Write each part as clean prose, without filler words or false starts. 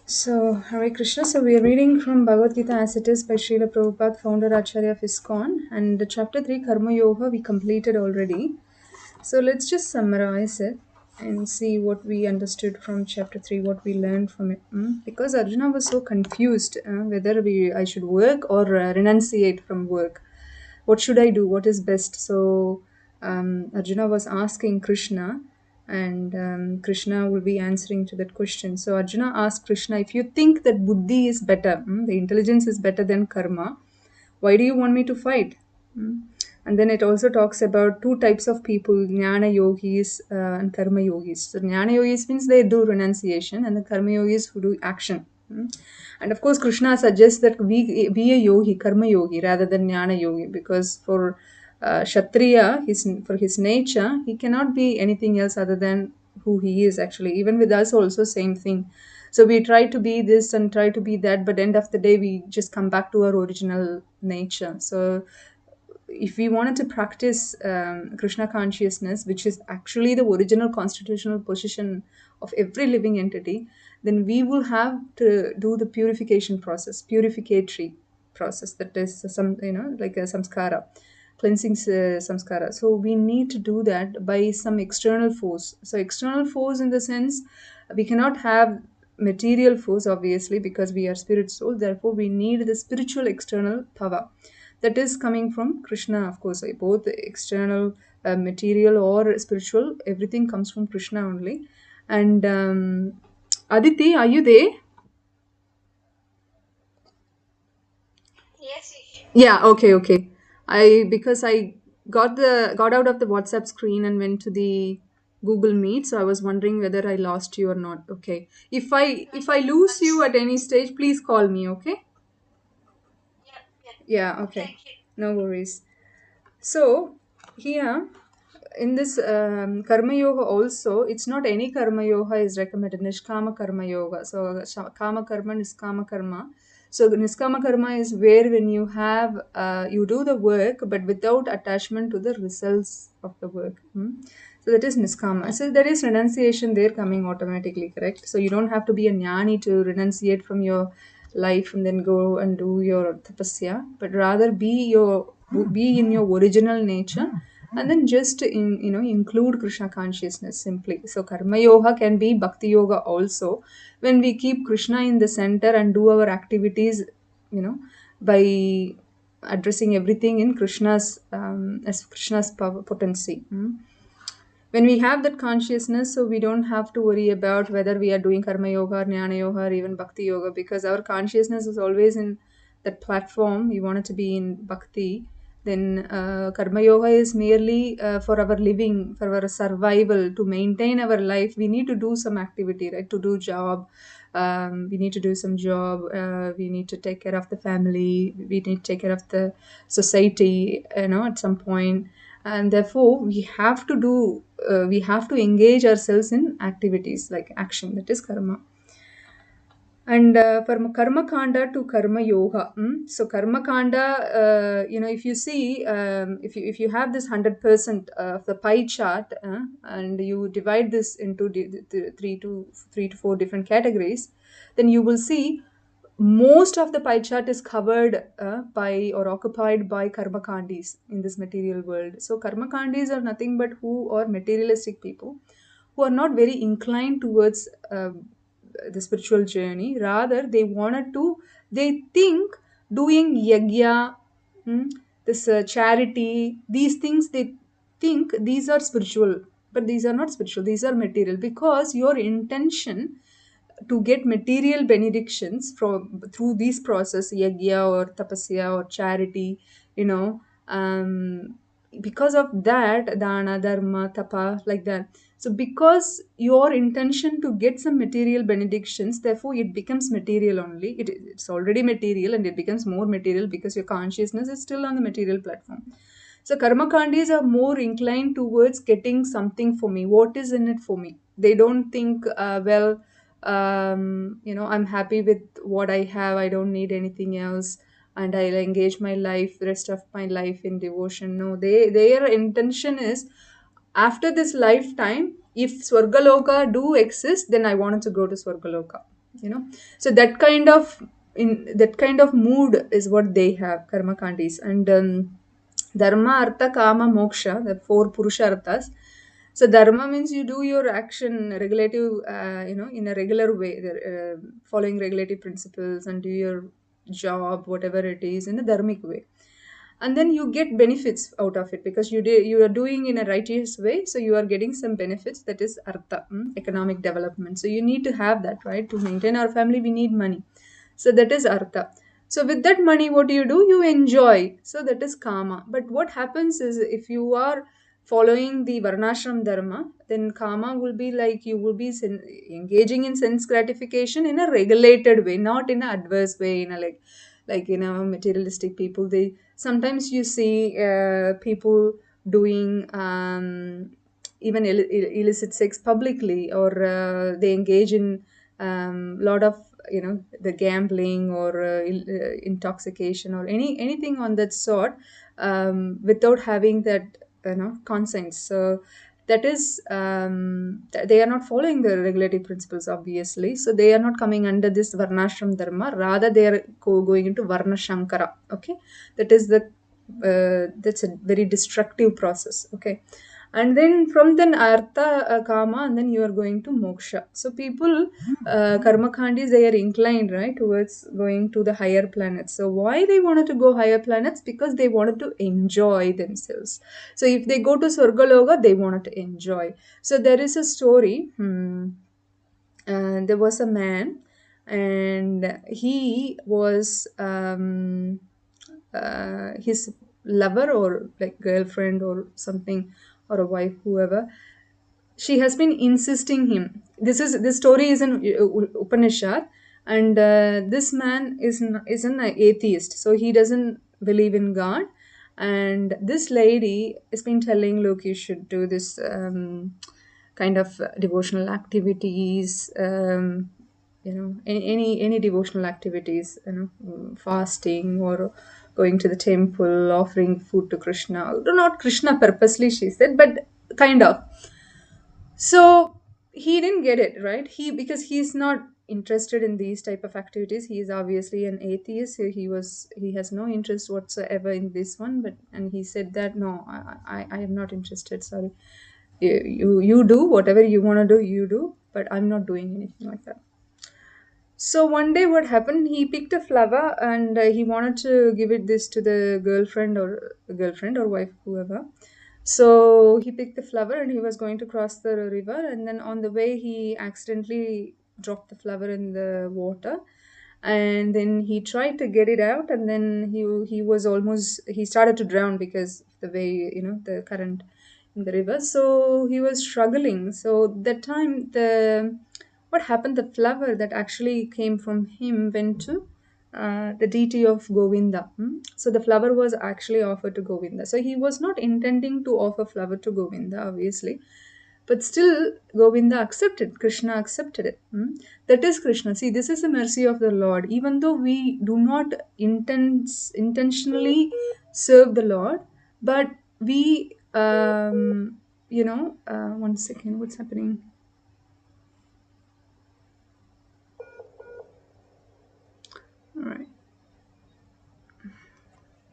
So, Hare Krishna. So, we are reading from Bhagavad Gita as it is by Srila Prabhupada, founder Acharya of ISKCON. And the chapter 3, Karma Yoga, we completed already. So, let's just summarize it and see what we understood from chapter 3, what we learned from it. Because Arjuna was so confused whether I should work or renunciate from work. What should I do? What is best? So, Arjuna was asking Krishna, and Krishna will be answering to that question. So Arjuna asked Krishna, if you think that buddhi is better, the intelligence is better than karma, why do you want me to fight? And then it also talks about two types of people, jnana yogis and karma yogis. So jnana yogis means they do renunciation, and the karma yogis who do action. And of course, Krishna suggests that we be a yogi, karma yogi, rather than jnana yogi, because for Kshatriya, for his nature, he cannot be anything else other than who he is actually. Even with us, also, same thing. So we try to be this and try to be that, but end of the day, we just come back to our original nature. So if we wanted to practice Krishna consciousness, which is actually the original constitutional position of every living entity, then we will have to do the purification process, purificatory process, that is some, like a samskara, cleansing samskara. So we need to do that by some external force. So external force in the sense, we cannot have material force, obviously, because we are spirit soul. Therefore, we need the spiritual external power that is coming from Krishna, of course. Both the external material or spiritual, everything comes from Krishna only. And Aditi, are you there? Yes, Ish. Yeah, okay, okay. Because I got out of the WhatsApp screen and went to the Google Meet, so I was wondering whether I lost you or not. Okay. If I Nothing lose much. you at any stage, please call me, okay? Yeah, yeah. Yeah, okay. Thank you. No worries. So here in this karma yoga also, it's not any karma yoga is recommended, nishkama karma yoga. So kama karma, niskama karma. So niskama karma is where when you have you do the work but without attachment to the results of the work. So that is niskama. So there is renunciation there coming automatically, correct? So you don't have to be a jnani to renunciate from your life and then go and do your tapasya, but rather be in your original nature, and then just include Krishna consciousness simply. So karma yoga can be bhakti yoga also, when we keep Krishna in the center and do our activities, by addressing everything in Krishna's as Krishna's power potency. When we have that consciousness, so we don't have to worry about whether we are doing karma yoga or jnana yoga or even bhakti yoga, because our consciousness is always in that platform. We want it to be in bhakti. Then karma yoga is merely for our living, for our survival, to maintain our life. We need to do some activity, right? To do job, we need to do some job, we need to take care of the family, we need to take care of the society, at some point. And therefore we have to engage ourselves in activities like action, that is karma. And from karma kanda to karma yoga, so karma kanda, if you see, if you have this 100% of the pie chart, and you divide this into the three to four different categories, then you will see most of the pie chart is covered by or occupied by karma kandis in this material world. So karma kandis are nothing but who are materialistic people, who are not very inclined towards the spiritual journey. Rather, they think doing yagya, hmm, this charity, these things, they think these are spiritual, but these are not spiritual, these are material, because your intention to get material benedictions from through this process, yagya or tapasya or charity, you know because of that, dana, dharma, tapa, like that. So because your intention to get some material benedictions, therefore it becomes material only. It's already material, and it becomes more material because your consciousness is still on the material platform. So karma kandis are more inclined towards getting something for me. What is in it for me? They don't think, I'm happy with what I have. I don't need anything else, and I'll engage my life, the rest of my life, in devotion. No, their intention is, after this lifetime, if Swargaloka do exist, then I wanted to go to Swargaloka. you know. So that kind of, in that kind of mood is what they have, karma kandis. And dharma, artha, kama, moksha, the four purusharthas. So dharma means you do your action regulative, in a regular way, following regulative principles, and do your job, whatever it is, in a dharmic way, and then you get benefits out of it because you are doing in a righteous way, so you are getting some benefits. That is artha, economic development. So you need to have that, right? To maintain our family, we need money. So that is artha. So with that money, what do? You enjoy. So that is kama. But what happens is, if you are following the varnashram dharma, then kama will be like, you will be engaging in sense gratification in a regulated way, not in an adverse way, in a materialistic people. They sometimes you see people doing even illicit sex publicly, or they engage in lot of, the gambling, or intoxication, or anything on that sort, without having that, consent. So that is, they are not following the regulative principles, obviously. So they are not coming under this varnashram dharma, rather they are going into varna shankara. Okay, that is the, that's a very destructive process. Okay, and then from then artha, kama, and then you are going to moksha. So people, karma khandis, they are inclined, right, towards going to the higher planets. So why they wanted to go higher planets? Because they wanted to enjoy themselves. So if they go to Swargaloka, they wanted to enjoy. So there is a story. There was a man, and he was, his lover, or like girlfriend, or something, or a wife, whoever. She has been insisting him. This story is in Upanishad, and this man is an atheist, so he doesn't believe in God. And this lady has been telling, look, you should do this kind of devotional activities, any devotional activities, fasting, or going to the temple, offering food to Krishna. Not Krishna purposely, she said, but kind of. So he didn't get it, right? Because he's not interested in these type of activities. He is obviously an atheist. So he has no interest whatsoever in this one. But and he said that, no, I am not interested. Sorry, you do whatever you want to do, you do, but I'm not doing anything like that. So one day, what happened? He picked a flower, and he wanted to give it this to the girlfriend or wife, whoever. So he picked the flower, and he was going to cross the river, and then on the way he accidentally dropped the flower in the water, and then he tried to get it out, and then he started to drown because of the way, the current in the river. So he was struggling. So that time, the what happened, the flower that actually came from him went to the deity of Govinda. So the flower was actually offered to Govinda. So he was not intending to offer flower to Govinda, obviously, but still Govinda accepted. Krishna accepted it. That is Krishna. See, this is the mercy of the Lord. Even though we do not intentionally serve the Lord, but we, one second, what's happening? All right,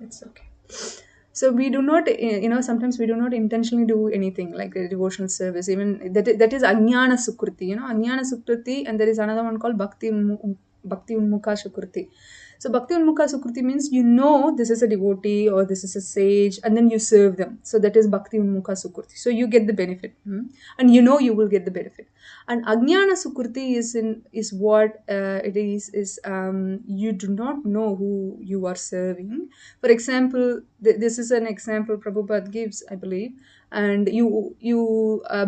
it's okay. So we do not, sometimes we do not intentionally do anything like a devotional service. Even that is Ajnana Sukriti, Ajnana Sukriti, and there is another one called Bhakti Unmukha Sukriti. So Bhakti Unmukha Sukriti means, this is a devotee or this is a sage, and then you serve them. So that is Bhakti Unmukha Sukriti. So you get the benefit, and you will get the benefit. And Ajnana Sukriti is what it is you do not know who you are serving. For example, this is an example Prabhupada gives, I believe. And you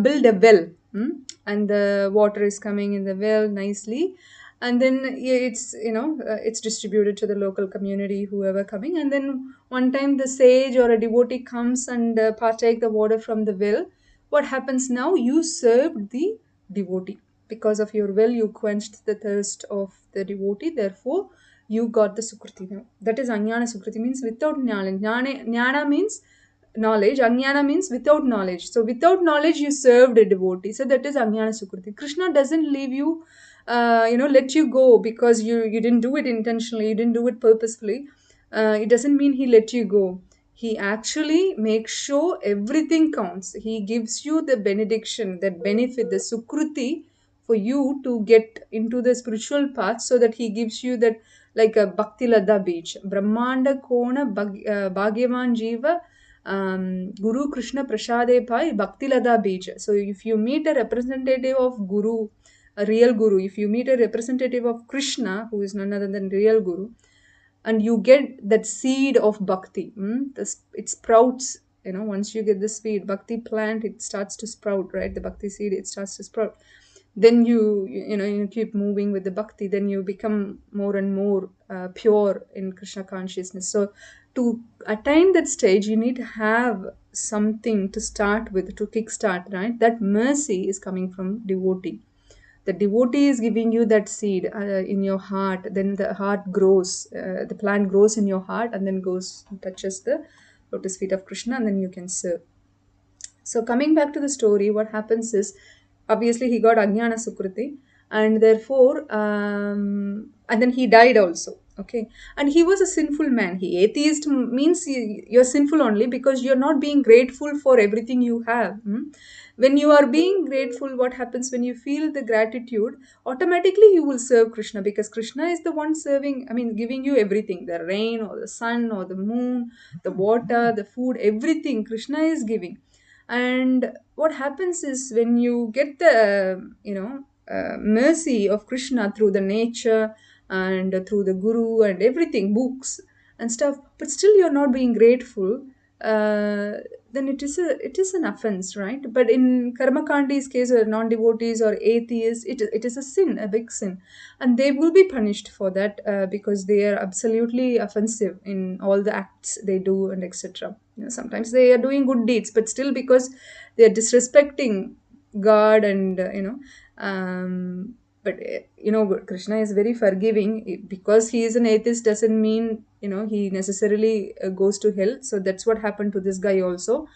build a well, and the water is coming in the well nicely, and then it's distributed to the local community, whoever coming. And then one time the sage or a devotee comes and partake the water from the well. What happens now? You served the devotee. Because of your well, you quenched the thirst of the devotee. Therefore, you got the Sukriti now. That is Ajnana Sukriti, means without Jnana. Jnana means knowledge. Ajnana means without knowledge. So without knowledge, you served a devotee. So that is Ajnana Sukriti. Krishna doesn't leave you, let you go because you didn't do it intentionally, you didn't do it purposefully. It doesn't mean he let you go. He actually makes sure everything counts. He gives you the benediction, that benefit, the Sukruti for you to get into the spiritual path, so that he gives you that, like a Bhakti Lada beach. Brahmanda Kona Bhagyavan Jiva Guru Krishna Prasade Pai Bhakti Lada beach. So if you meet a representative of Guru, a real Guru, if you meet a representative of Krishna, who is none other than real Guru, and you get that seed of bhakti, it sprouts. Once you get the seed, bhakti plant, it starts to sprout, right? The bhakti seed, it starts to sprout. Then you keep moving with the bhakti, then you become more and more pure in Krishna consciousness. So to attain that stage, you need to have something to start with, to kickstart, right? That mercy is coming from devotee. The devotee is giving you that seed in your heart. Then the heart grows, the plant grows in your heart, and then goes and touches the lotus feet of Krishna, and then you can serve. So coming back to the story, what happens is, obviously he got Ajnana Sukriti, and therefore, and then he died also. Okay, and he was a sinful man. He atheist means you're sinful only because you're not being grateful for everything you have. When you are being grateful, what happens when you feel the gratitude? Automatically, you will serve Krishna, because Krishna is the one serving. I mean, giving you everything: the rain, or the sun, or the moon, the water, the food, everything. Krishna is giving. And what happens is, when you get the mercy of Krishna through the nature and through the guru and everything, books and stuff, but still you're not being grateful, uh, then it is an offense, right? But in Karmakandi's case, or non-devotees or atheists, it is a sin, a big sin, and they will be punished for that, because they are absolutely offensive in all the acts they do, and etc. Sometimes they are doing good deeds, but still, because they are disrespecting God, and but Krishna is very forgiving. Because he is an atheist doesn't mean he necessarily goes to hell. So that's what happened to this guy also,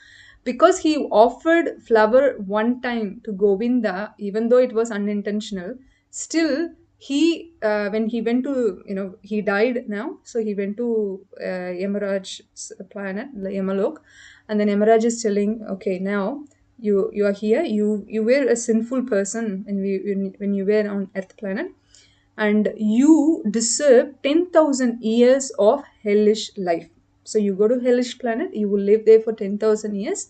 because he offered flower one time to Govinda, even though it was unintentional. Still, he when he went to, he died now, so he went to Yamaraj's planet, Yamalok, and then Yamaraj is telling, okay, now you are here, you were a sinful person when you were on Earth planet, and you deserve 10,000 years of hellish life. So you go to hellish planet, you will live there for 10,000 years.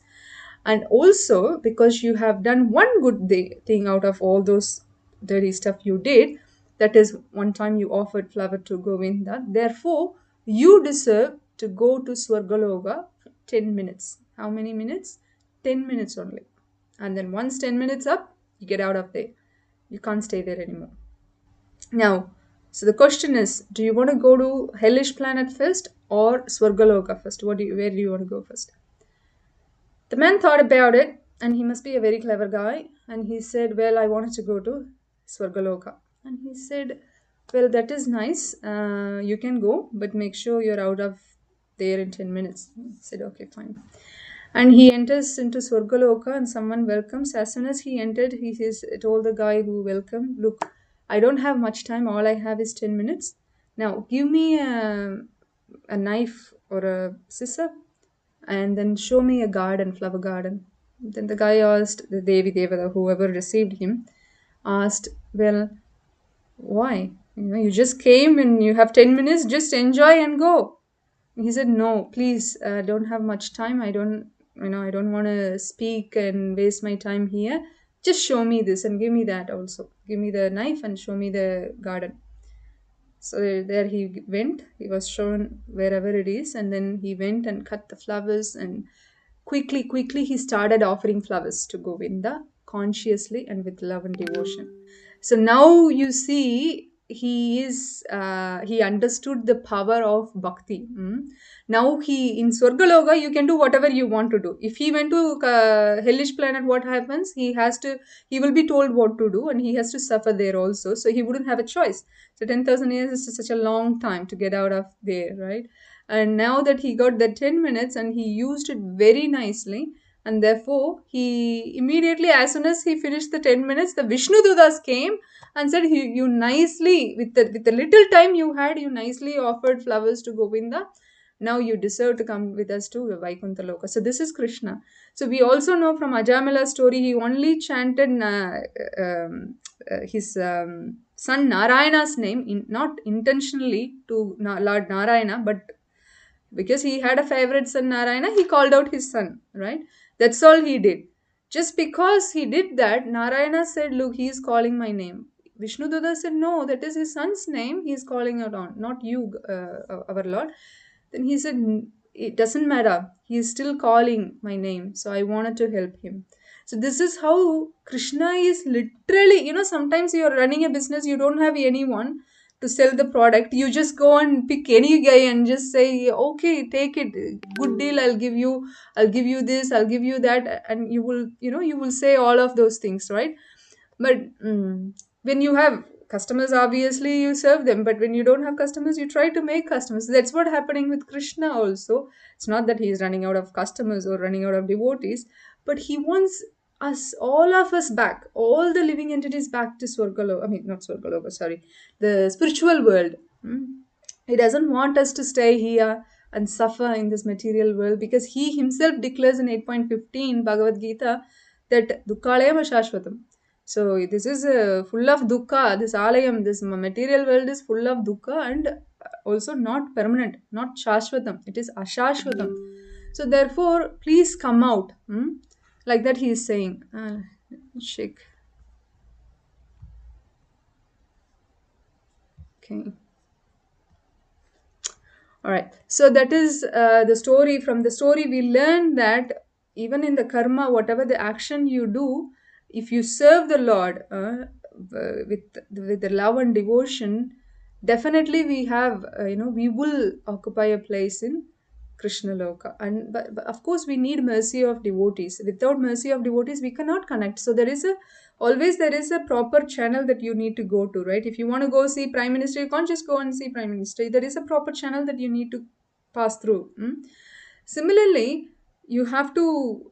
And also, because you have done one good thing out of all those dirty stuff you did, that is, one time you offered flower to Govinda, therefore you deserve to go to Swargaloka for 10 minutes. How many minutes? 10 minutes only. And then once 10 minutes up, you get out of there. You can't stay there anymore. Now, so the question is, do you want to go to hellish planet first or Swargaloka first? Where do you want to go first? The man thought about it, and he must be a very clever guy. And he said, well, I wanted to go to Swargaloka. And he said, well, that is nice. You can go, but make sure you're out of there in 10 minutes. He said, okay, fine. And he enters into Swargaloka, and someone welcomes. As soon as he entered, told the guy who welcomed, look, I don't have much time. All I have is 10 minutes. Now, give me a knife or a scissor, and then show me a garden, flower garden. Then the guy asked, the Devi Devada, whoever received him, asked, well, why? You just came and you have 10 minutes, just enjoy and go. He said, no, please, don't have much time. I don't want to speak and waste my time here. Just show me this and give me that also. Give me the knife and show me the garden. So there he went. He was shown wherever it is, and then he went and cut the flowers, and quickly he started offering flowers to Govinda consciously and with love and devotion. So now you see, he understood the power of bhakti. Now he, in Swargaloka, you can do whatever you want to do. If he went to hellish planet, what happens? He will be told what to do, and he has to suffer there also. So he wouldn't have a choice. So 10,000 years is such a long time to get out of there, right? and now that he got that 10 minutes and he used it very nicely, and therefore he immediately, as soon as he finished the 10 minutes, the Vishnu Dudas came and said, you nicely, with the little time you had, you nicely offered flowers to Govinda. Now you deserve to come with us to Vaikuntha Loka. So this is Krishna. So we also know from Ajamala's story, he only chanted his son Narayana's name, not intentionally to Lord Narayana, but because he had a favorite son Narayana, he called out his son, right? That's all he did. Just because he did that, Narayana said, look, he is calling my name. Vishnu Dutta said, no, that is his son's name. He is calling out on, not you, our Lord. Then he said, it doesn't matter. He is still calling my name. So I wanted to help him. So this is how Krishna is literally, sometimes you are running a business, you don't have anyone to sell the product. You just go and pick any guy and just say, okay, take it, good deal, I'll give you this, I'll give you that, and you will say all of those things, right? But when you have customers, obviously you serve them, but when you don't have customers, you try to make customers. That's what happening with Krishna also. It's not that he is running out of customers or running out of devotees, but he wants us, all of us, back, all the living entities back to Swargaloka. I mean, not Swargaloka, sorry, the spiritual world. He doesn't want us to stay here and suffer in this material world, because he himself declares in 8.15 Bhagavad Gita that dukkhalayam shashvatam. So this is full of dukkha. This alayam, this material world is full of dukkha, and also not permanent, not shashvatam. It is ashashvatam. So therefore, please come out. Like that he is saying. Shake. Okay. All right. So that is the story. From the story, we learn that even in the karma, whatever the action you do, if you serve the Lord with the love and devotion, definitely we have, we will occupy a place in Krishna Loka. And but of course, we need mercy of devotees. Without mercy of devotees, we cannot connect. So there is a proper channel that you need to go to, right? If you want to go see Prime Minister, you can't just go and see Prime Minister. There is a proper channel that you need to pass through. Similarly, you have to,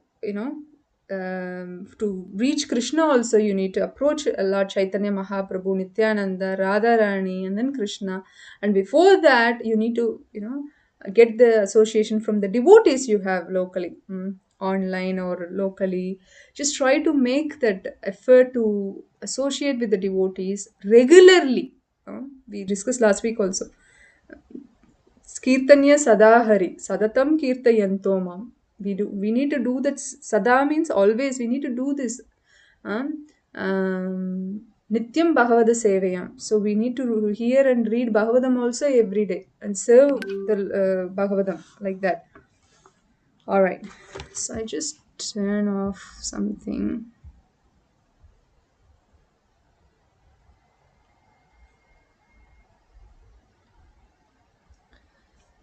to reach Krishna also, you need to approach Lord Chaitanya Mahaprabhu, Nityananda, Radharani, and then Krishna. And before that, you need to, get the association from the devotees you have locally, online or locally. Just try to make that effort to associate with the devotees regularly. We discussed last week also. Kirtanya sadahari, sadatam kirtayanto mam. We need to do that. Sada means always. We need to do this. Nityam Bhagavada Sevayam. So we need to hear and read Bhagavatam also every day and serve the Bhagavatam like that. All right. So I just turn off something.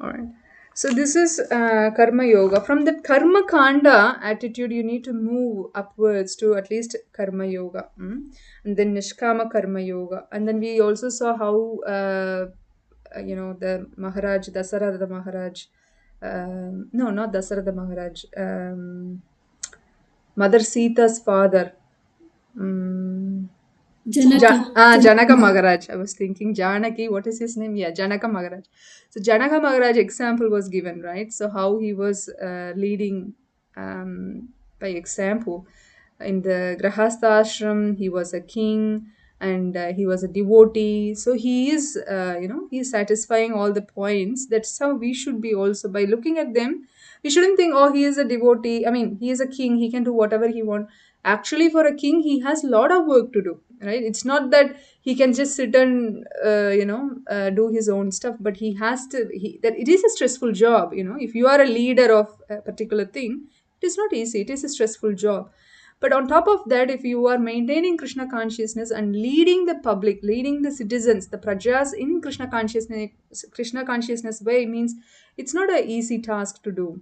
All right. So this is Karma Yoga. From the Karma Kanda attitude, you need to move upwards to at least Karma Yoga. And then Nishkama Karma Yoga. And then we also saw how, the Maharaj, Dasaratha Maharaj, no, not Dasaratha Maharaj, Mother Sita's father, Janaka Maharaj. I was thinking Janaki. What is his name? Yeah, Janaka Maharaj. So Janaka Maharaj example was given, right? So how he was leading by example. In the Grahastha ashram, he was a king and he was a devotee. So he is, he's satisfying all the points. That's how we should be also. By looking at them, we shouldn't think, oh, he is a devotee. I mean, he is a king. He can do whatever he wants. Actually, for a king, he has a lot of work to do, right? It's not that he can just sit and do his own stuff, but he has to. That it is a stressful job. If you are a leader of a particular thing, it is not easy. It is a stressful job. But on top of that, if you are maintaining Krishna consciousness and leading the public, leading the citizens, the prajas in Krishna consciousness way, means it's not an easy task to do.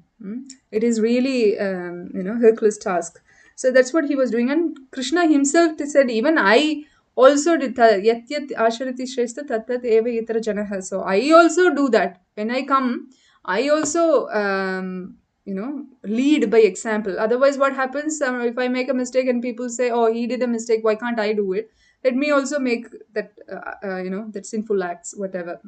It is really, Hercules task. So that's what he was doing. And Krishna himself said, even I also did yat asharati shrestha tat tat eva yatra janaha. So I also do that. When I come, I also lead by example. Otherwise, what happens, if I make a mistake and people say, oh, he did a mistake, why can't I do it? Let me also make that that sinful acts, whatever.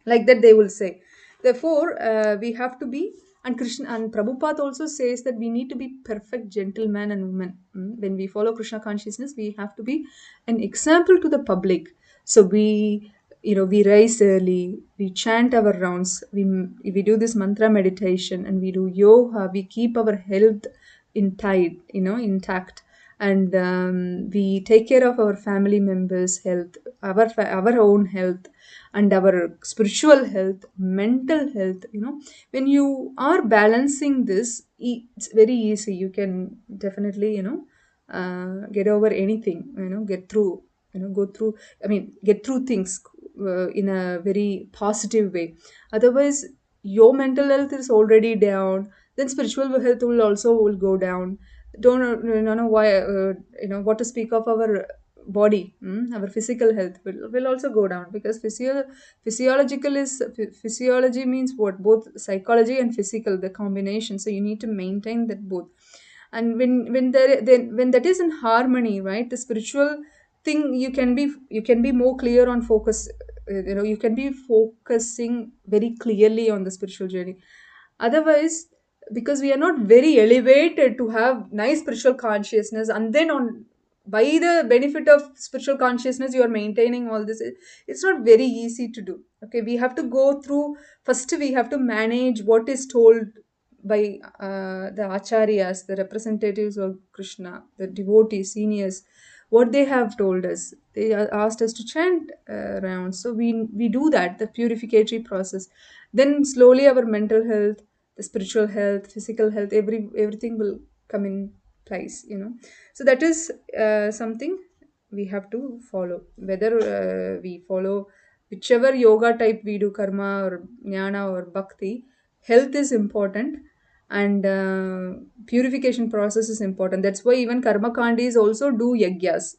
Like that they will say. Therefore, we have to be, and Krishna and Prabhupada also says that we need to be perfect gentleman and woman. When we follow Krishna consciousness, we have to be an example to the public. So we rise early, we chant our rounds, we do this mantra meditation, and we do yoga, we keep our health intact, and we take care of our family members health, our own health, and our spiritual health, mental health. When you are balancing this, it's very easy. You can definitely get over anything, get through, go through, I mean, get through things in a very positive way. Otherwise, your mental health is already down, then spiritual health will go down. Don't know why, what to speak of our body. Our physical health will also go down, because physiology means what, both psychology and physical, the combination. So you need to maintain that both. And when that is in harmony, right, the spiritual thing, you can be more clear on focus. You can be focusing very clearly on the spiritual journey. Otherwise, because we are not very elevated to have nice spiritual consciousness, and then on by the benefit of spiritual consciousness you are maintaining all this, it's not very easy to do. Okay, we have to go through. First, we have to manage what is told by the acharyas, the representatives of Krishna, the devotees, seniors, what they have told us. They asked us to chant rounds, so we do that, the purificatory process. Then slowly our mental health, the spiritual health, physical health, everything will come in place. So that is something we have to follow. Whether we follow whichever yoga type we do, karma or jnana or bhakti, health is important, and purification process is important. That's why even karma kandis also do yagyas,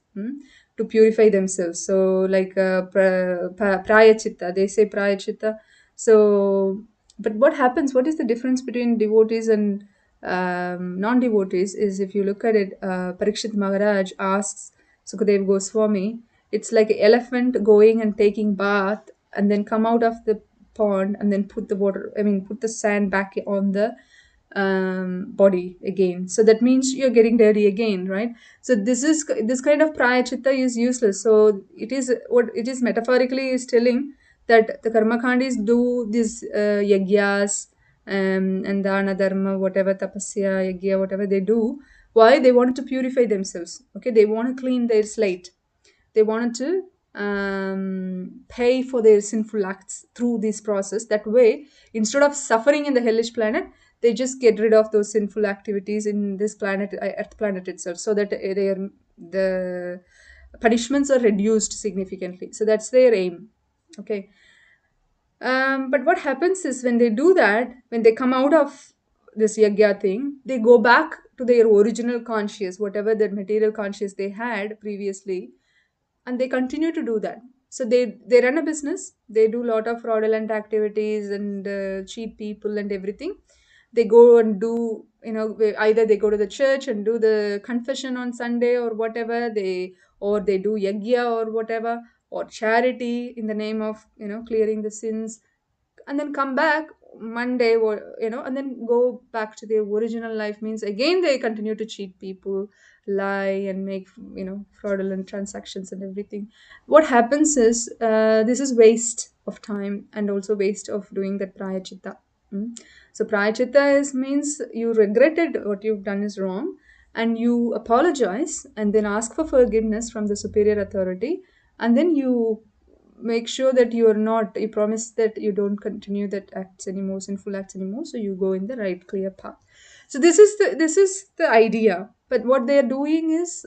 to purify themselves. So like prayachitta, they say prayachitta. So, but what happens, what is the difference between devotees and non-devotees is, if you look at it, Parikshit Maharaj asks Sukadev Goswami, it's like an elephant going and taking bath and then come out of the pond and then put the sand back on the body again. So that means you're getting dirty again, right? So this kind of prayachitta is useless. So it is what it is metaphorically is telling, that the karmakandis do these yagyas, and dana dharma, whatever, tapasya, yagya, whatever they do. Why? They wanted to purify themselves. Okay, they want to clean their slate. They wanted to pay for their sinful acts through this process. That way, instead of suffering in the hellish planet, they just get rid of those sinful activities in this planet, Earth planet itself, so that the punishments are reduced significantly. So that's their aim. Okay. But what happens is, when they do that, when they come out of this yagya thing, they go back to their original conscious, whatever that material conscious they had previously, and they continue to do that. So they run a business, they do a lot of fraudulent activities and cheat people and everything. They go and do, either they go to the church and do the confession on Sunday or whatever, or they do yagya or whatever, or charity in the name of clearing the sins, and then come back Monday, or and then go back to their original life. Means again they continue to cheat people, lie, and make fraudulent transactions and everything. What happens is, this is waste of time and also waste of doing that prayachitta. So prayachitta means you regretted what you've done is wrong, and you apologize and then ask for forgiveness from the superior authority, and then you make sure that you promise that you don't continue that acts anymore, sinful acts anymore, so you go in the right clear path. So this is the idea. But what they're doing is,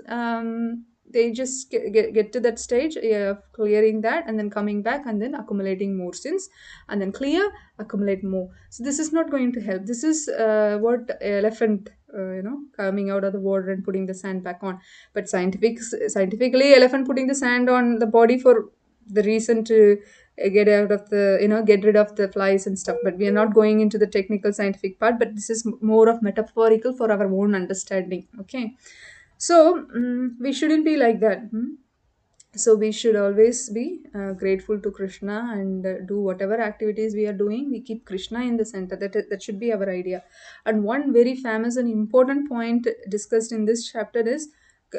they just get to that stage, of clearing that, and then coming back and then accumulating more sins, and then clear, accumulate more. So this is not going to help. This is what elephant, coming out of the water and putting the sand back on. But scientifically, elephant putting the sand on the body for the reason to get out of the, get rid of the flies and stuff. But we are not going into the technical scientific part, but this is more of metaphorical for our own understanding. Okay. So we shouldn't be like that. So we should always be grateful to Krishna, and do whatever activities we are doing, we keep Krishna in the center. That should be our idea. And one very famous and important point discussed in this chapter is,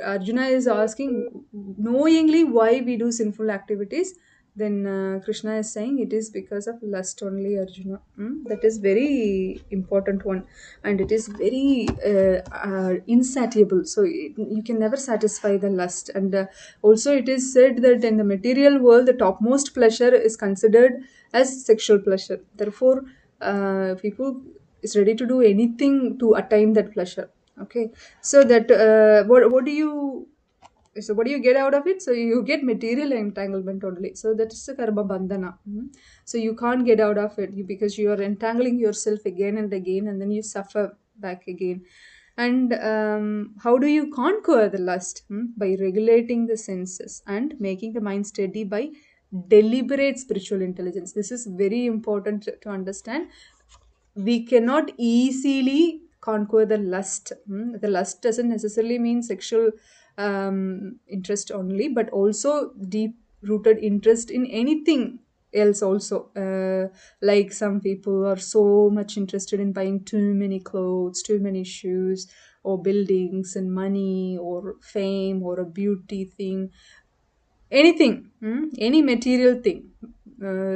Arjuna is asking knowingly why we do sinful activities. Then Krishna is saying it is because of lust only, Arjuna. That is very important one, and it is very insatiable. So you can never satisfy the lust. And also it is said that in the material world, the topmost pleasure is considered as sexual pleasure. Therefore, people is ready to do anything to attain that pleasure. Okay. So that what do you get out of it? So you get material entanglement only. So that is the karma bandhana. So you can't get out of it, because you are entangling yourself again and again, and then you suffer back again. And how do you conquer the lust? By regulating the senses and making the mind steady by deliberate spiritual intelligence. This is very important to understand. We cannot easily conquer the lust. The lust doesn't necessarily mean sexual interest only, but also deep rooted interest in anything else also. Like some people are so much interested in buying too many clothes, too many shoes, or buildings and money or fame or a beauty thing, anything, any material thing.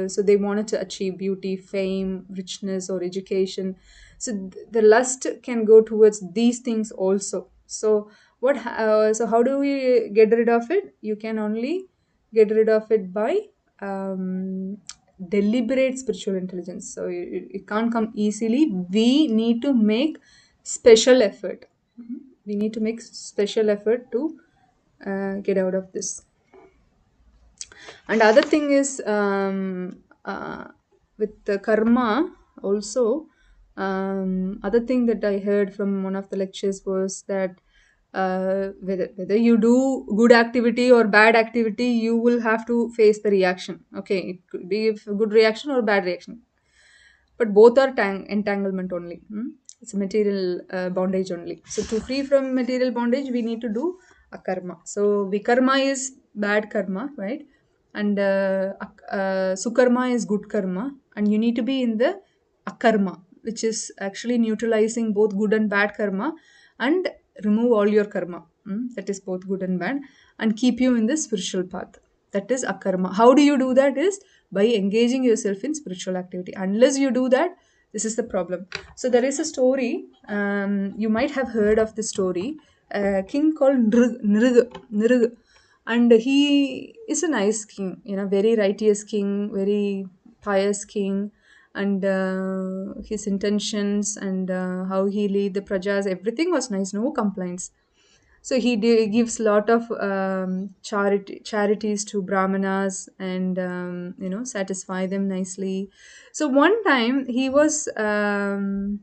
So they wanted to achieve beauty, fame, richness, or education. So the lust can go towards these things also. So so how do we get rid of it? You can only get rid of it by um, deliberate spiritual intelligence. So it can't come easily. We need to make special effort. We need to make special effort to get out of this. And other thing is, with the karma also, other thing that I heard from one of the lectures was that whether you do good activity or bad activity, you will have to face the reaction. Okay, it could be a good reaction or bad reaction, but both are entanglement only. It's a material bondage only. So to free from material bondage, we need to do a karma. So vikarma is bad karma, right? And sukarma is good karma, and you need to be in the akarma, which is actually neutralizing both good and bad karma, and remove all your karma, that is both good and bad, and keep you in the spiritual path. That is akarma. How do you do that? Is by engaging yourself in spiritual activity. Unless you do that, this is the problem. So there is a story, you might have heard of the story, a king called Nirg, and he is a nice king, very righteous king, very pious king. And his intentions and how he lead the prajas, everything was nice, no complaints. So he gives lot of charities to brahmanas, and satisfy them nicely. So one time he was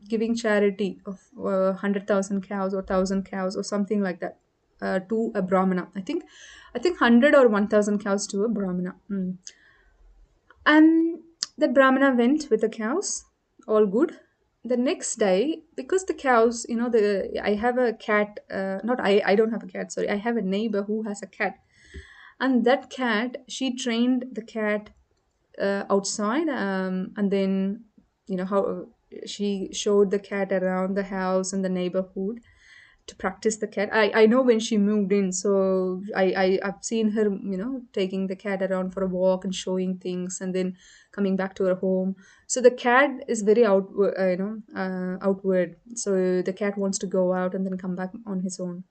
giving charity of 100,000 cows or 1,000 cows or something like that, to a brahmana. I think 100 or 1,000 cows to a brahmana. And the brahmana went with the cows, all good. The next day, because the cows, the I have a cat. Not I don't have a cat. Sorry, I have a neighbor who has a cat, and that cat, she trained the cat outside, and then how she showed the cat around the house and the neighborhood to practice the cat. I know when she moved in, so I've seen her, taking the cat around for a walk and showing things, and then coming back to her home. So the cat is very outward, outward. So the cat wants to go out and then come back on his own.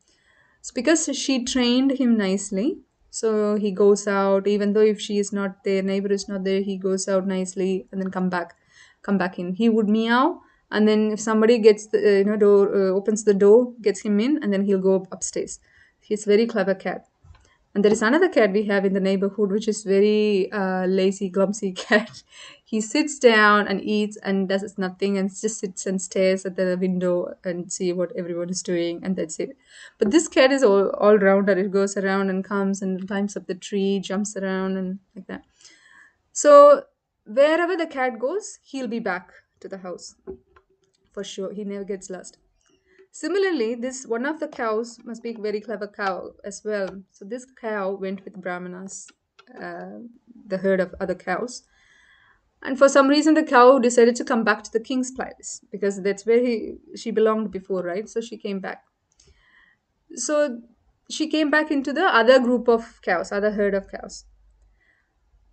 So because she trained him nicely, so he goes out, even though if she is not there, neighbor is not there, he goes out nicely and then come back in. He would meow, and then if somebody gets the door, opens the door, gets him in, and then he'll go upstairs. He's very clever cat. And there is another cat we have in the neighborhood, which is very lazy, clumsy cat. He sits down and eats and does nothing, and just sits and stares at the window and see what everyone is doing, and that's it. But this cat is all rounder. It goes around and comes and climbs up the tree, jumps around and like that. So wherever the cat goes, he'll be back to the house for sure. He never gets lost. Similarly, this one of the cows must be a very clever cow as well. So this cow went with Brahmanas, uh, the herd of other cows, and for some reason the cow decided to come back to the king's palace because that's where she belonged before, right? So she came back. So she came back into the other group of cows, other herd of cows.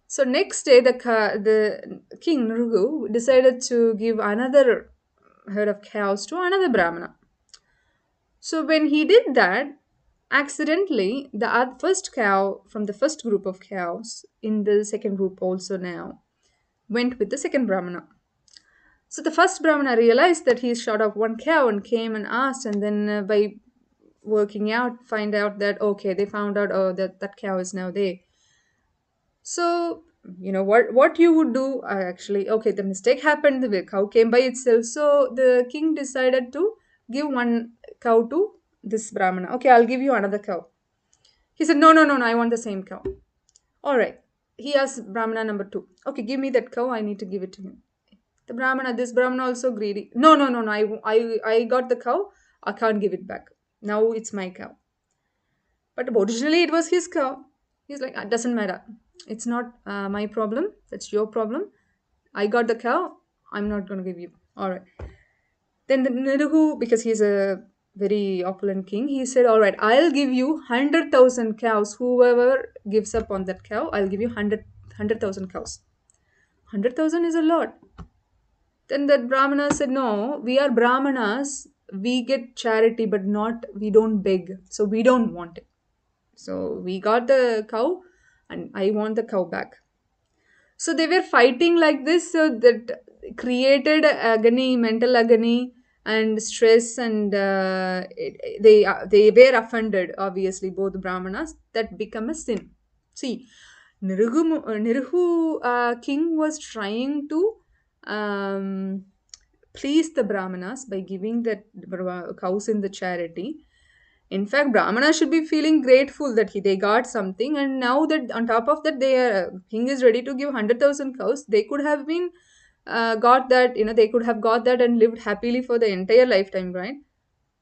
So next day, the king Nrugu decided to give another herd of cows to another Brahmana. So when he did that, accidentally, the first cow from the first group of cows in the second group also now went with the second Brahmana. So the first Brahmana realized that he's short of one cow and came and asked, and then by working out, find out that okay, they found out oh that cow is now there. So you know what you would do actually. Okay, the mistake happened. The cow came by itself. So the king decided to give one cow to this Brahmana. Okay, I'll give you another cow. He said, no, no, no, no, I want the same cow. All right. He asked Brahmana number two. Okay, give me that cow. I need to give it to him. This Brahmana also greedy. No, no, no, no. I got the cow. I can't give it back. Now it's my cow. But originally it was his cow. He's like, it doesn't matter. It's not my problem. That's your problem. I got the cow. I'm not going to give you. All right. Then the Niruhu, because he's a very opulent king, he said, all right, I'll give you 100,000 cows. Whoever gives up on that cow, I'll give you 100,000 cows. 100,000 is a lot. Then that Brahmana said, no, we are Brahmanas. We get charity, but not, we don't beg. So we don't want it. So we got the cow and I want the cow back. So they were fighting like this, so that created agony, mental agony, and stress, and they were offended. Obviously, both brahmanas that become a sin. See, Niruhu king was trying to um, please the brahmanas by giving that cows in the charity. In fact, Brahmana should be feeling grateful that they got something, and now that on top of that, their king is ready to give 100,000 cows. They could have been got that, they could have got that and lived happily for the entire lifetime, right?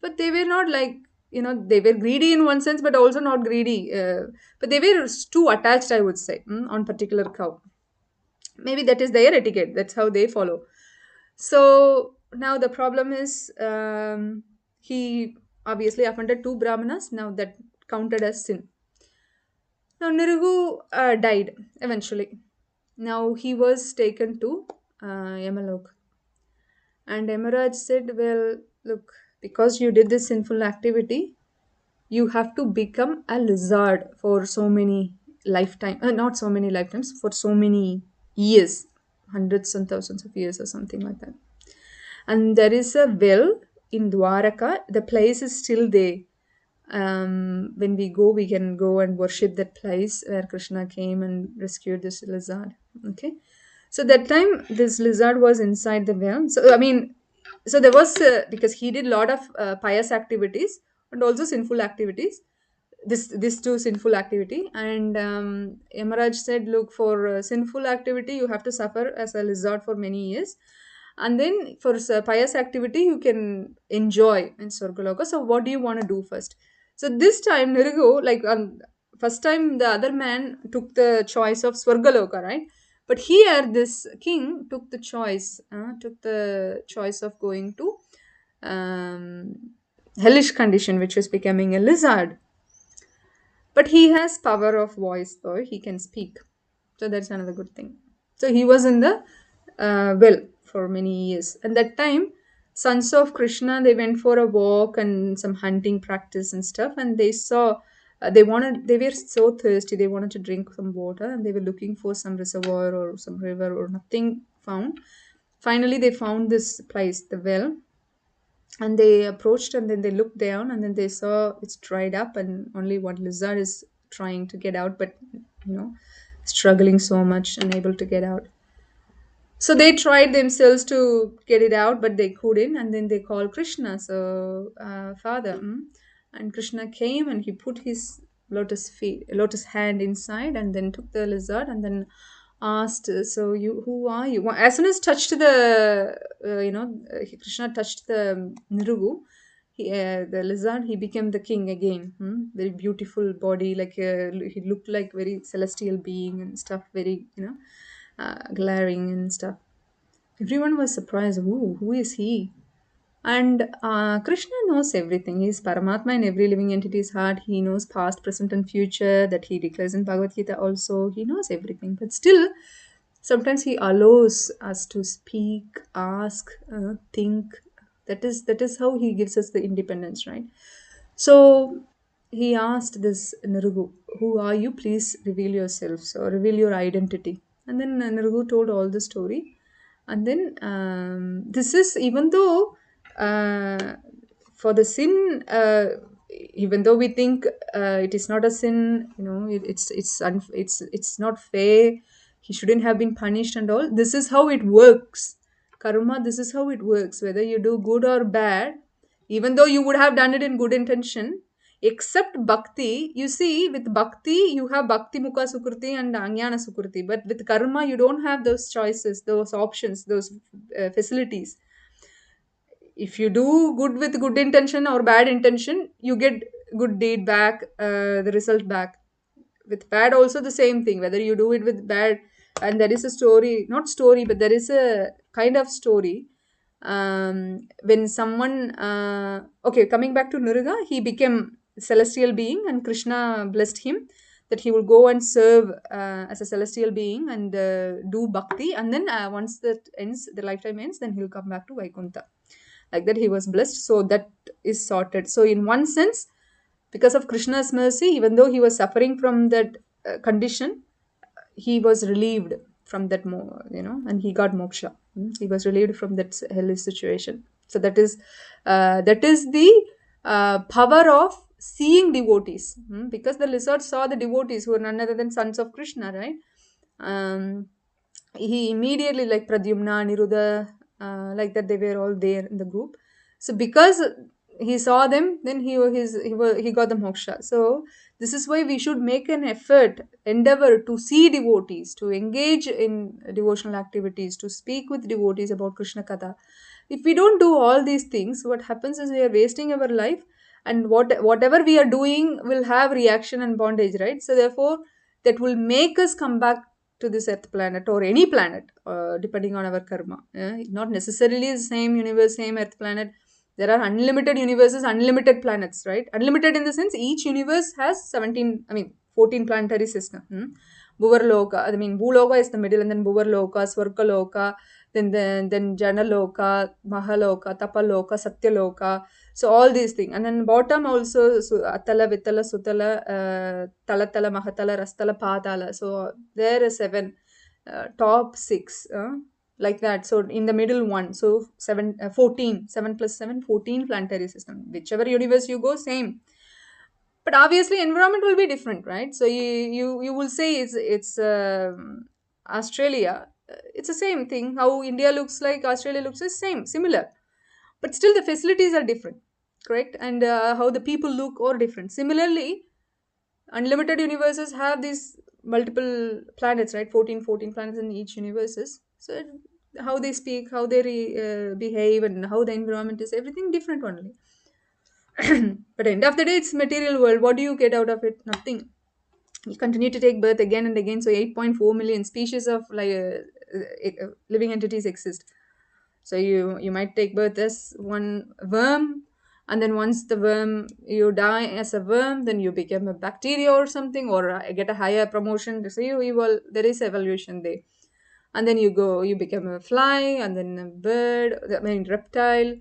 But they were not like, they were greedy in one sense, but also not greedy. But they were too attached, I would say, on particular cow. Maybe that is their etiquette. That's how they follow. So now the problem is he obviously offended two brahmanas. Now that counted as sin. Now Nirugu died eventually. Now he was taken to Yamalok. And Emeraj said, well, look, because you did this sinful activity, you have to become a lizard for so many lifetime, not so many lifetimes, for so many years, hundreds and thousands of years or something like that. And there is a well in Dwaraka. The place is still there. When we go, we can go and worship that place where Krishna came and rescued this lizard. Okay, so that time this lizard was inside the well. So I mean, so there was because he did a lot of pious activities and also sinful activities. This two sinful activity, and Yamaraj said, look, for sinful activity you have to suffer as a lizard for many years, and then for pious activity you can enjoy in Swargaloka. So what do you want to do first? So this time Nirigo, like first time the other man took the choice of Swargaloka, right? But here this king took the choice of going to um, hellish condition, which was becoming a lizard. But he has power of voice, though he can speak. So that's another good thing. So he was in the well for many years. And that time, sons of Krishna, they went for a walk and some hunting practice and stuff, and they saw. They were so thirsty, they wanted to drink some water, and they were looking for some reservoir or some river, or nothing found. Finally, they found this place, the well, and they approached, and then they looked down, and then they saw it's dried up and only one lizard is trying to get out, but struggling so much, unable to get out. So they tried themselves to get it out, but they couldn't, and then they called Krishna, so father. And Krishna came and he put his lotus hand inside and then took the lizard, and then asked, "So you, who are you?" As soon as touched the, Krishna touched the Nirugu, the lizard, he became the king again. Very beautiful body, like he looked like very celestial being and stuff. Very, glaring and stuff. Everyone was surprised. Who is he? And Krishna knows everything. He is Paramatma in every living entity's heart. He knows past, present, and future that he declares in Bhagavad Gita also. He knows everything. But still, sometimes he allows us to speak, ask, think. That is how he gives us the independence, right? So he asked this Nirugu, "Who are you? Please reveal yourself. So reveal your identity." And then Nirugu told all the story. And then this is, even though for the sin, even though we think it is not a sin, it's not fair. He shouldn't have been punished and all. This is how it works. Karma. This is how it works. Whether you do good or bad, even though you would have done it in good intention, except bhakti, you see, with bhakti you have bhakti mukha sukriti and ajnana sukriti, but with karma you don't have those choices, those options, those facilities. If you do good with good intention or bad intention, you get good deed back, the result back. With bad also the same thing, whether you do it with bad. And there is a story, not story, but there is a kind of story. When someone, okay, coming back to Nurga, he became celestial being and Krishna blessed him that he will go and serve as a celestial being and do bhakti, and then once that ends, the lifetime ends, then he'll come back to Vaikuntha. Like that he was blessed, so that is sorted. So in one sense, because of Krishna's mercy, even though he was suffering from that condition, he was relieved from that, and he got moksha. He was relieved from that hellish situation. So that is the power of seeing devotees. Because the lizard saw the devotees who were none other than sons of Krishna, right? um, he immediately, like Pradyumna, Niruddha, like that, they were all there in the group. So because he saw them, then he got the moksha. So this is why we should make an effort, endeavor to see devotees, to engage in devotional activities, to speak with devotees about Krishna Katha. If we don't do all these things, what happens is we are wasting our life, and whatever we are doing will have reaction and bondage, right? So therefore, that will make us come back to this earth planet or any planet, depending on our karma. Not necessarily the same universe, same earth planet. There are unlimited universes, unlimited planets, right? Unlimited in the sense each universe has 17, 14 planetary system. Bhuvarloka, I mean, Bhuloka is the middle, and then Bhuvarloka, Swargaloka, then Janaloka, Mahaloka, Tapaloka, Satyaloka. So all these things. And then bottom also, so Atala, Vitala, Sutala, Talatala, Mahatala, Rastala, Patala. So there are seven, top six, like that. So in the middle one, so 14, 7 plus 7, 14 planetary system. Whichever universe you go, same. But obviously environment will be different, right? So you will say it's Australia. It's the same thing. How India looks like, Australia looks the same, similar, but still the facilities are different, correct? And how the people look or different. Similarly, unlimited universes have these multiple planets, right? 14 planets in each universes. So how they speak, how they behave, and how the environment is, everything different only. But end of the day, it's material world. What do you get out of it? Nothing. You continue to take birth again and again. So 8.4 million species of living entities exist. So you might take birth as one worm, and then once the worm, you die as a worm, then you become a bacteria or something, or get a higher promotion. So you evolve. There is evolution there, and then you become a fly, and then a bird. I mean reptile,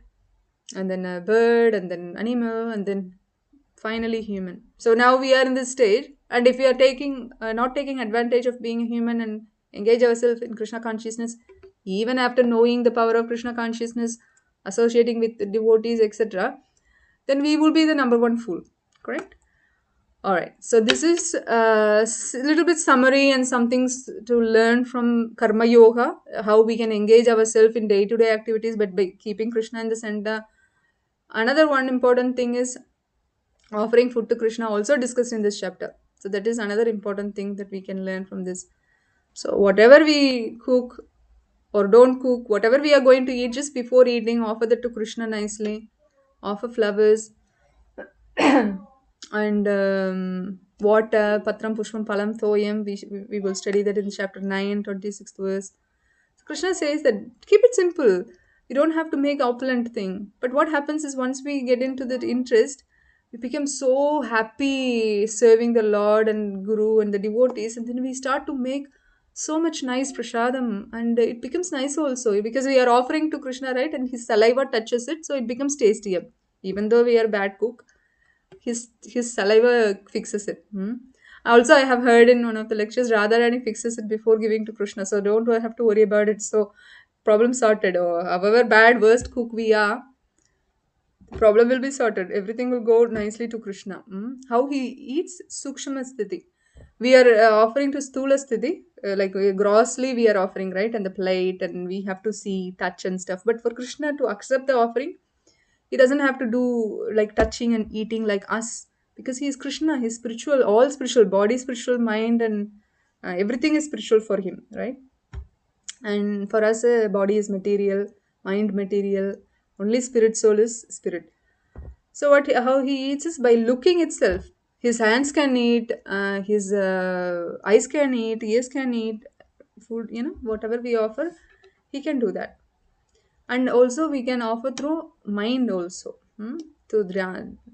and then a bird, and then animal, and then finally human. So now we are in this stage, and if we are taking not taking advantage of being a human and engage ourselves in Krishna consciousness, even after knowing the power of Krishna consciousness, associating with the devotees, etc., then we will be the number one fool, correct? All right, so this is a little bit summary and some things to learn from Karma Yoga, how we can engage ourselves in day-to-day activities, but by keeping Krishna in the center. Another one important thing is offering food to Krishna, also discussed in this chapter. So that is another important thing that we can learn from this. So whatever we cook or don't cook, whatever we are going to eat, just before eating, offer that to Krishna nicely. Offer flowers and water, patram, pushpam, palam, thoyam. We will study that in chapter 9, 26th verse. So Krishna says that keep it simple. You don't have to make opulent thing. But what happens is once we get into that interest, we become so happy serving the Lord and Guru and the devotees, and then we start to make so much nice prasadam, and it becomes nice also because we are offering to Krishna, right? And his saliva touches it, so it becomes tastier. Even though we are bad cook, his saliva fixes it. Also, I have heard in one of the lectures, Radharani fixes it before giving to Krishna, so don't have to worry about it. So, problem sorted. Or however bad, worst cook we are, the problem will be sorted. Everything will go nicely to Krishna. How he eats Sukshma Sthiti. We are offering to Sthula Sthiti, like grossly we are offering, right? And the plate, and we have to see, touch, and stuff. But for Krishna to accept the offering, he doesn't have to do like touching and eating like us because he is Krishna. He's spiritual, all spiritual, body spiritual, mind, and everything is spiritual for him, right? And for us, body is material, mind material, only spirit, soul is spirit. So what how he eats is by looking itself. His hands can eat, his eyes can eat, ears can eat food. Whatever we offer, he can do that. And also we can offer through mind also, through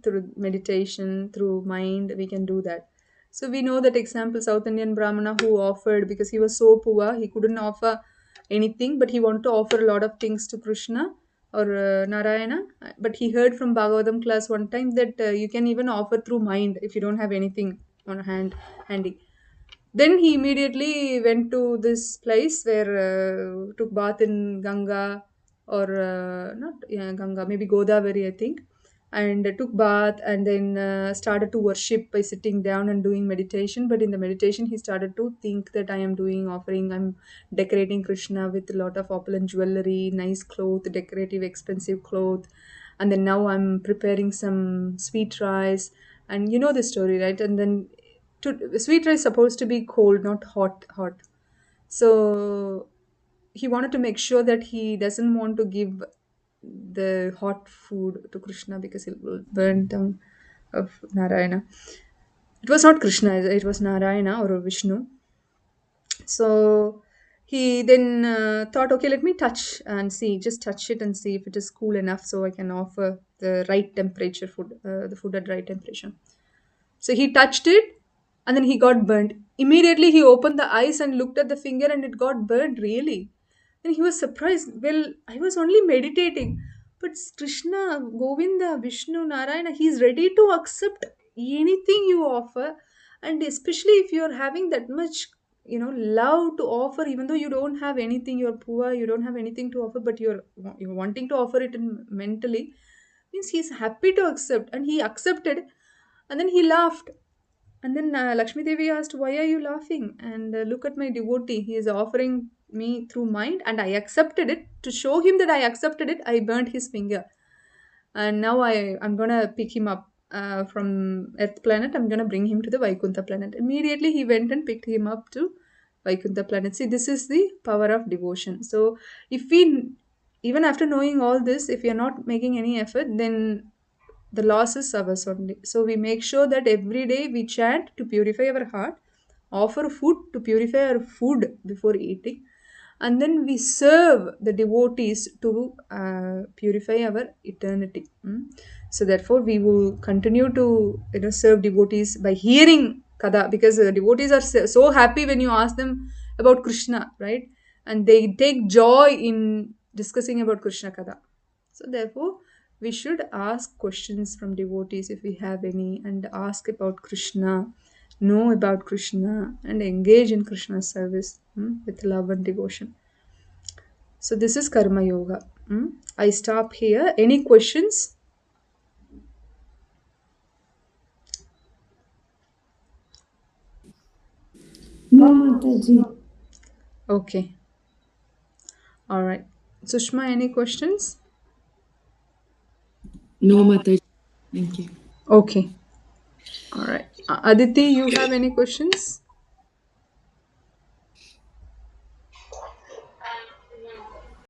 through meditation, through mind we can do that. So we know that example, South Indian Brahmana who offered because he was so poor, he couldn't offer anything, but he wanted to offer a lot of things to Krishna or Narayana. But he heard from Bhagavatam class one time that you can even offer through mind if you don't have anything on hand handy. Then he immediately went to this place where took bath in Ganga or not Ganga, maybe Godavari, I think, and took bath and then started to worship by sitting down and doing meditation. But in the meditation, he started to think that I am doing offering, I'm decorating Krishna with a lot of opulent jewelry, nice cloth, decorative, expensive cloth, and then now I'm preparing some sweet rice. And you know the story, right? And then sweet rice supposed to be cold, not hot. So he wanted to make sure that he doesn't want to give the hot food to Krishna because it will burn down of Narayana. It was not Krishna, it was Narayana or Vishnu. So he then thought, okay, let me touch and see, just touch it and see if it is cool enough so I can offer the right temperature food, the food at right temperature. So he touched it and then he got burnt. Immediately he opened the eyes and looked at the finger and it got burnt, really. Then he was surprised. Well, I was only meditating. But Krishna, Govinda, Vishnu, Narayana, he is ready to accept anything you offer. And especially if you're having that much, love to offer, even though you don't have anything, you're poor, you don't have anything to offer, but you're wanting to offer it mentally, means he's happy to accept. And he accepted and then he laughed. And then Lakshmi Devi asked, why are you laughing? And look at my devotee. He is offering me through mind, and I accepted it. To show him that I accepted it, I burnt his finger. And now I'm going to pick him up from Earth planet. I'm going to bring him to the Vaikuntha planet. Immediately, he went and picked him up to Vaikuntha planet. See, this is the power of devotion. So, if we, even after knowing all this, if we are not making any effort, then the loss is ours only. So we make sure that every day we chant to purify our heart, offer food to purify our food before eating, and then we serve the devotees to purify our eternity. So therefore, we will continue to serve devotees by hearing kada, because devotees are so happy when you ask them about Krishna, right? And they take joy in discussing about Krishna kada. So therefore, we should ask questions from devotees if we have any, and ask about Krishna, know about Krishna, and engage in Krishna's service with love and devotion. So this is Karma Yoga. I stop here. Any questions? No, Mataji. Okay. All right. Sushma, any questions? No, Mataji. Thank you. Okay. All right. Aditi, you have any questions?